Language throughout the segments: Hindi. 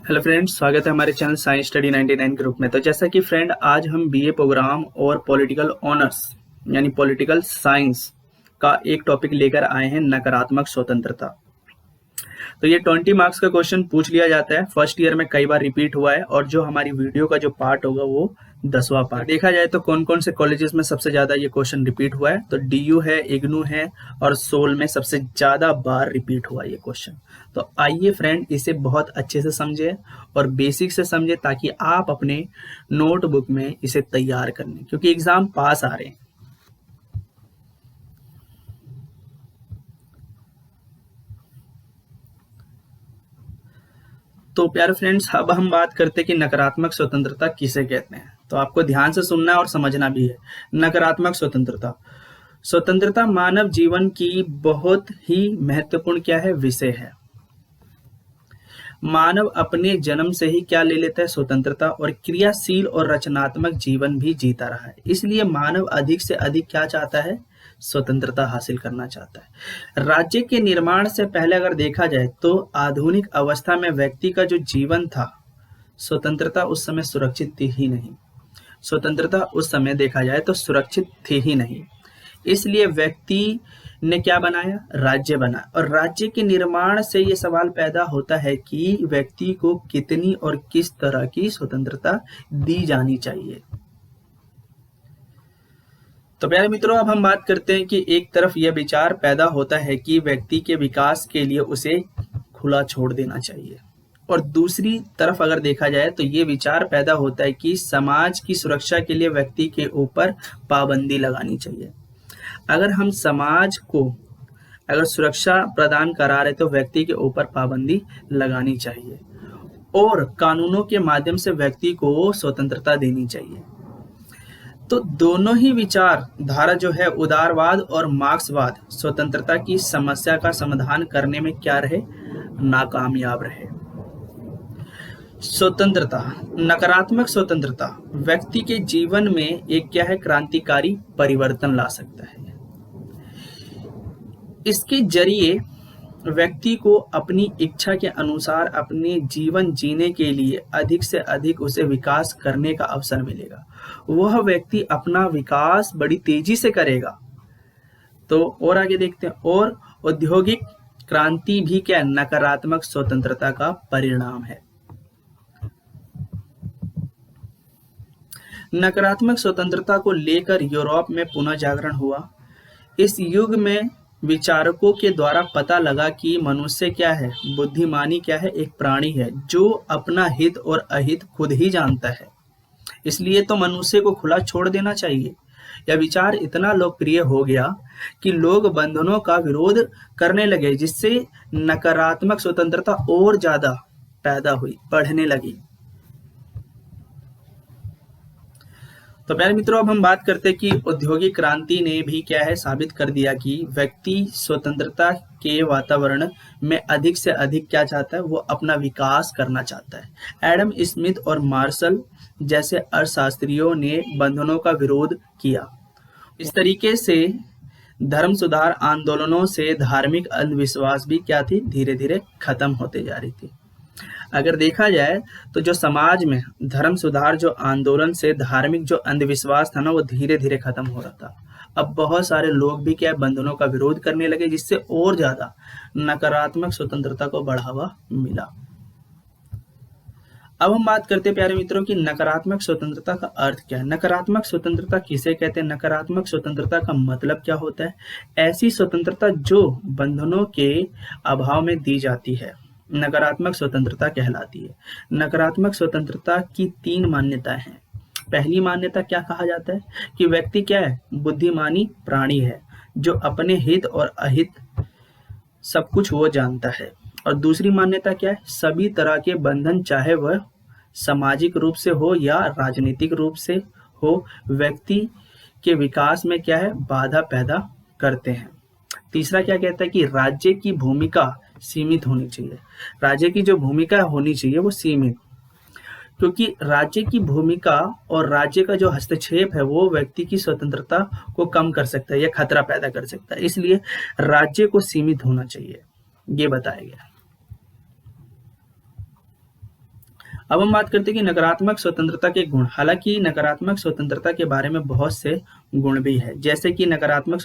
हेलो फ्रेंड्स, स्वागत है हमारे चैनल साइंस स्टडी 99 ग्रुप में। तो जैसा कि फ्रेंड आज हम बीए प्रोग्राम और पॉलिटिकल ऑनर्स यानी पॉलिटिकल साइंस का एक टॉपिक लेकर आए हैं, नकारात्मक स्वतंत्रता। तो ये 20 मार्क्स का क्वेश्चन पूछ लिया जाता है, फर्स्ट ईयर में कई बार रिपीट हुआ है और जो हमारी वीडियो का जो पार्ट होगा वो 10वां पार्ट। देखा जाए तो कौन कौन से कॉलेजेस में सबसे ज्यादा ये क्वेश्चन रिपीट हुआ है, तो डीयू है, इग्नू है और सोल में सबसे ज्यादा बार रिपीट हुआ ये क्वेश्चन। तो आइए फ्रेंड इसे बहुत अच्छे से समझे और बेसिक से समझे ताकि आप अपने नोटबुक में इसे तैयार कर लें, क्योंकि एग्जाम पास आ रहे हैं। तो प्यारे फ्रेंड्स, अब हम बात करते हैं कि नकारात्मक स्वतंत्रता किसे कहते हैं। तो आपको ध्यान से सुनना और समझना भी है। नकारात्मक स्वतंत्रता स्वतंत्रता मानव जीवन की बहुत ही महत्वपूर्ण क्या है, विषय है। मानव अपने जन्म से ही क्या ले लेता है, स्वतंत्रता, और क्रियाशील और रचनात्मक जीवन भी जीता रहा है। इसलिए मानव अधिक से अधिक क्या चाहता है, स्वतंत्रता हासिल करना चाहता है। राज्य के निर्माण से पहले अगर देखा जाए तो आधुनिक अवस्था में व्यक्ति का जो जीवन था, स्वतंत्रता उस समय सुरक्षित थी ही नहीं। स्वतंत्रता उस समय देखा जाए तो सुरक्षित थी ही नहीं। इसलिए व्यक्ति ने क्या बनाया, राज्य बनाया। और राज्य के निर्माण से ये सवाल पैदा होता है कि व्यक्ति को कितनी और किस तरह की स्वतंत्रता दी जानी चाहिए। तो प्यारे मित्रों, अब हम बात करते हैं कि एक तरफ यह विचार पैदा होता है कि व्यक्ति के विकास के लिए उसे खुला छोड़ देना चाहिए, और दूसरी तरफ अगर देखा जाए तो ये विचार पैदा होता है कि समाज की सुरक्षा के लिए व्यक्ति के ऊपर पाबंदी लगानी चाहिए। अगर हम समाज को अगर सुरक्षा प्रदान करा रहे तो व्यक्ति के ऊपर पाबंदी लगानी चाहिए और कानूनों के माध्यम से व्यक्ति को स्वतंत्रता देनी चाहिए। तो दोनों ही विचार धारा जो है, उदारवाद और मार्क्सवाद, स्वतंत्रता की समस्या का समाधान करने में क्या रहे, नाकामयाब रहे। स्वतंत्रता, नकारात्मक स्वतंत्रता व्यक्ति के जीवन में एक क्या है, क्रांतिकारी परिवर्तन ला सकता है। इसके जरिए व्यक्ति को अपनी इच्छा के अनुसार अपने जीवन जीने के लिए अधिक से अधिक उसे विकास करने का अवसर मिलेगा। वह व्यक्ति अपना विकास बड़ी तेजी से करेगा। तो और आगे देखते हैं, और औद्योगिक क्रांति भी क्या, नकारात्मक स्वतंत्रता का परिणाम है। नकारात्मक स्वतंत्रता को लेकर यूरोप में पुनः जागरण हुआ। इस युग में विचारकों के द्वारा पता लगा कि मनुष्य क्या है, बुद्धिमानी क्या है, एक प्राणी है जो अपना हित और अहित खुद ही जानता है। इसलिए तो मनुष्य को खुला छोड़ देना चाहिए। यह विचार इतना लोकप्रिय हो गया कि लोग बंधनों का विरोध करने लगे, जिससे नकारात्मक स्वतंत्रता और ज्यादा पैदा हुई, बढ़ने लगी। तो प्यारे मित्रों, अब हम बात करते हैं कि औद्योगिक क्रांति ने भी क्या है, साबित कर दिया कि व्यक्ति स्वतंत्रता के वातावरण में अधिक से अधिक क्या चाहता है, वो अपना विकास करना चाहता है। एडम स्मिथ और मार्शल जैसे अर्थशास्त्रियों ने बंधनों का विरोध किया। इस तरीके से धर्म सुधार आंदोलनों से धार्मिक अंधविश्वास भी क्या थी, धीरे धीरे खत्म होते जा रही थी। अगर देखा जाए तो जो समाज में धर्म सुधार जो आंदोलन से धार्मिक जो अंधविश्वास था ना, वो धीरे धीरे खत्म हो रहा था। अब बहुत सारे लोग भी क्या, बंधनों का विरोध करने लगे, जिससे और ज्यादा नकारात्मक स्वतंत्रता को बढ़ावा मिला। अब हम बात करते हैं प्यारे मित्रों की नकारात्मक स्वतंत्रता का अर्थ क्या है। नकारात्मक स्वतंत्रता किसे कहते हैं, नकारात्मक स्वतंत्रता का मतलब क्या होता है, ऐसी स्वतंत्रता जो बंधनों के अभाव में दी जाती है, नकारात्मक स्वतंत्रता कहलाती है। नकारात्मक स्वतंत्रता की 3 मान्यताएं हैं। पहली मान्यता क्या कहा जाता है कि व्यक्ति क्या है, बुद्धिमानी प्राणी है जो अपने हित और अहित सब कुछ वो जानता है। और दूसरी मान्यता क्या है, सभी तरह के बंधन, चाहे वह सामाजिक रूप से हो या राजनीतिक रूप से हो, व्यक्ति के विकास में क्या है, बाधा पैदा करते हैं। तीसरा क्या कहता है कि राज्य की भूमिका सीमित होनी चाहिए। राज्य की जो भूमिका होनी चाहिए वो सीमित, क्योंकि राज्य की भूमिका और राज्य का जो हस्तक्षेप है वो व्यक्ति की स्वतंत्रता को कम कर सकता है या खतरा पैदा कर सकता है। इसलिए राज्य को सीमित होना चाहिए, ये बताया गया। अब हम बात करते हैं कि नकारात्मक स्वतंत्रता के गुण। हालांकि नकारात्मक स्वतंत्रता के बारे में बहुत से गुण भी है, जैसे कि नकारात्मक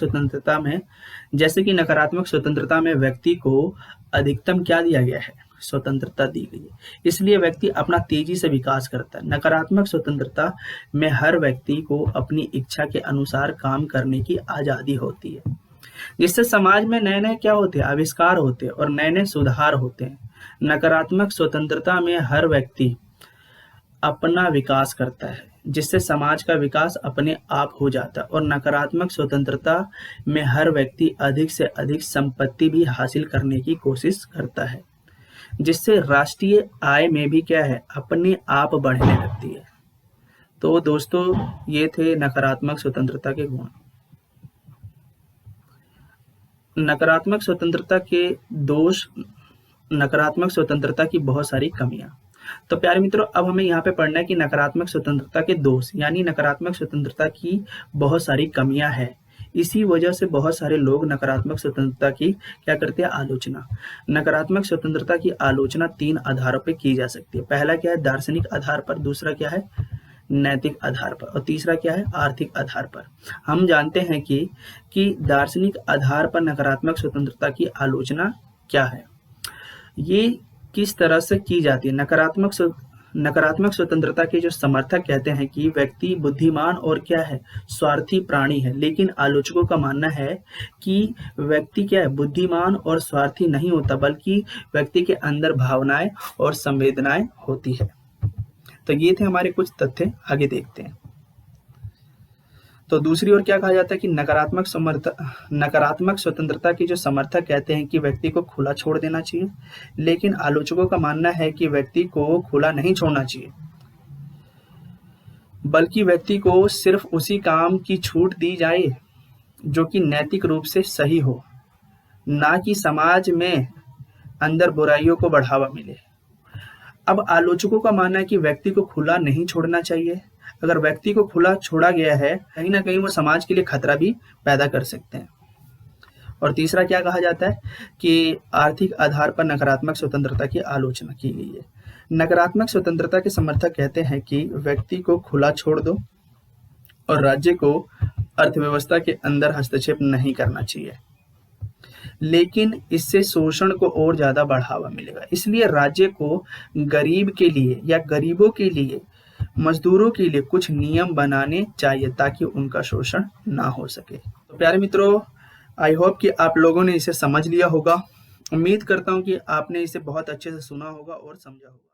स्वतंत्रता में व्यक्ति को अधिकतम क्या दिया गया है, स्वतंत्रता दी गई है, इसलिए व्यक्ति अपना तेजी से विकास करता है। नकारात्मक स्वतंत्रता में हर व्यक्ति को अपनी इच्छा के अनुसार काम करने की आजादी होती है, जिससे समाज में नए नए क्या होते हैं, आविष्कार होते हैं और नए नए सुधार होते हैं। नकारात्मक स्वतंत्रता में हर व्यक्ति अपना विकास करता है, जिससे समाज का विकास अपने आप हो जाता है। और नकारात्मक स्वतंत्रता में हर व्यक्ति अधिक से अधिक संपत्ति भी हासिल करने की कोशिश करता है, जिससे राष्ट्रीय आय में भी क्या है, अपने आप बढ़ने लगती है। तो दोस्तों ये थे नकारात्मक स्वतंत्रता के गुण। नकारात्मक स्वतंत्रता के दोष, नकारात्मक स्वतंत्रता की बहुत सारी कमियां। तो प्यारे मित्रों, अब हमें यहाँ पे पढ़ना है कि नकारात्मक स्वतंत्रता के दोष, यानी नकारात्मक स्वतंत्रता की बहुत सारी कमियां हैं। इसी वजह से बहुत सारे लोग नकारात्मक स्वतंत्रता की क्या करते हैं, आलोचना। नकारात्मक स्वतंत्रता की आलोचना 3 आधारों पर की जा सकती है। पहला क्या है, दार्शनिक आधार पर, दूसरा क्या है, नैतिक आधार पर, और तीसरा क्या है, आर्थिक आधार पर। हम जानते हैं कि दार्शनिक आधार पर नकारात्मक स्वतंत्रता की आलोचना क्या है, ये किस तरह से की जाती है। नकारात्मक स्वतंत्रता के जो समर्थक कहते हैं कि व्यक्ति बुद्धिमान और क्या है, स्वार्थी प्राणी है, लेकिन आलोचकों का मानना है कि व्यक्ति क्या है, बुद्धिमान और स्वार्थी नहीं होता, बल्कि व्यक्ति के अंदर भावनाएं और संवेदनाएं होती है। तो ये थे हमारे कुछ तथ्य, आगे देखते हैं। तो दूसरी ओर क्या कहा जाता है कि नकारात्मक स्वतंत्रता की जो समर्थक कहते हैं कि व्यक्ति को खुला छोड़ देना चाहिए, लेकिन आलोचकों का मानना है कि व्यक्ति को खुला नहीं छोड़ना चाहिए, बल्कि व्यक्ति को सिर्फ उसी काम की छूट दी जाए जो कि नैतिक रूप से सही हो, ना कि समाज में अंदर बुराइयों को बढ़ावा मिले। अब आलोचकों का मानना है कि व्यक्ति को खुला नहीं छोड़ना चाहिए। अगर व्यक्ति को खुला छोड़ा गया है, कहीं ना कहीं वो समाज के लिए खतरा भी पैदा कर सकते हैं। और तीसरा क्या कहा जाता है कि आर्थिक आधार पर नकारात्मक स्वतंत्रता की आलोचना की गई है। नकारात्मक स्वतंत्रता के समर्थक कहते हैं कि व्यक्ति को खुला छोड़ दो और राज्य को अर्थव्यवस्था के अंदर हस्तक्षेप नहीं करना चाहिए, लेकिन इससे शोषण को और ज्यादा बढ़ावा मिलेगा। इसलिए राज्य को गरीब के लिए या गरीबों के लिए, मजदूरों के लिए कुछ नियम बनाने चाहिए ताकि उनका शोषण ना हो सके। तो प्यारे मित्रों, आई होप कि आप लोगों ने इसे समझ लिया होगा। उम्मीद करता हूं कि आपने इसे बहुत अच्छे से सुना होगा और समझा होगा।